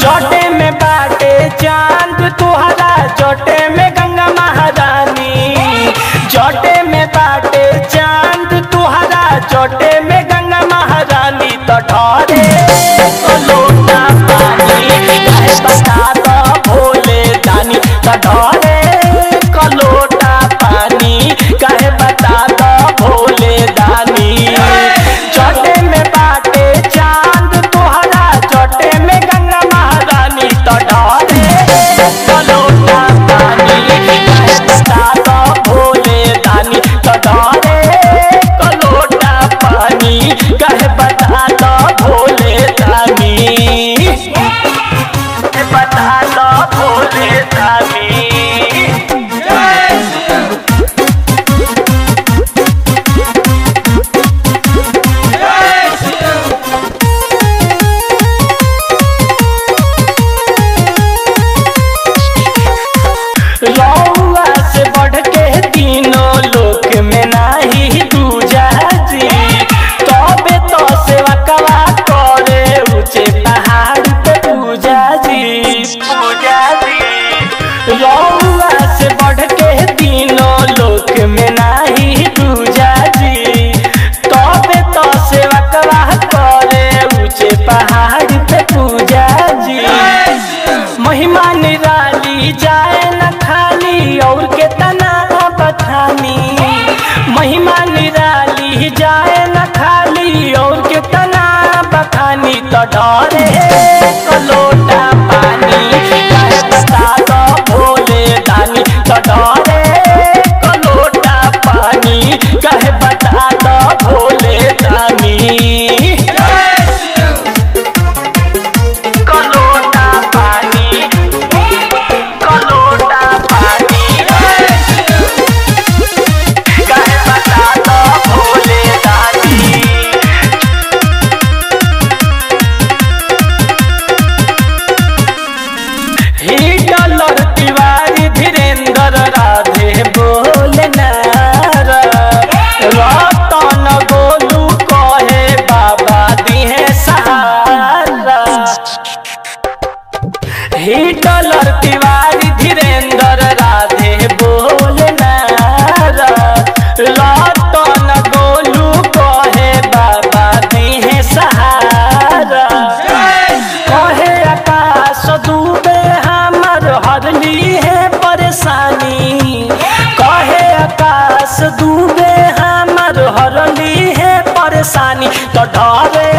जोटे में बाटे चांद तुहरा, जोटे में गंगा महारानी। जोटे में बाटे चांद तुहरा, जोटे में गंगा महारानी। तो ढोरे तो लोटा पानी काहे बता दो भोले दानी। तो ढोरे को लोटा पानी काहे बता दो भोले दानी। जोटे में बाटे चांद तुहरा, जोटे में गंगा महारानी। तो ढोरे को लोटा पानी काहे बता दो भोले दानी। तो ढोरे को लोटा पानी काहे बता दो भोले दानी। बता दो भोले दानी। रउआ से बढ़ के तीनों लोक में नाही दूजा जी। तबे तो सेवा कवा करे ऊंचे पहाड़ पे पूजा जी। पूजा जी रउआ से बढ़ के तीनों लोक में नाही दूजा जी। तबे तो सेवा कवा करे ऊंचे पहाड़ पे पूजा जी। महिमा निराली जाए न खाली और के तना बखानी। महिमा निराली जाए न खाली और के तना बखानी। तो ढोरे को लोटा पानी काहे बता दो भोले दानी। तो ढोरे को लोटा पानी काहे बता दो भोले दानी। कलोटा पानी, कलोटा पानी काहे बता दो भोले दानी। हिटलर तिवारी धीरेन्द्र राधे बोले नारा। रतन गोलू कहे बाबा दिहे सहारा। हिटलर तिवारी धीरेन्द्र राधे बोले नारा। रतन गोलू कहे बाबा दिहे सहारा। कहे आकाश डूबे हमर हरली है परेशानी। कहे आकाश डूबे हमर हरली है परेशानी। तो ढोरे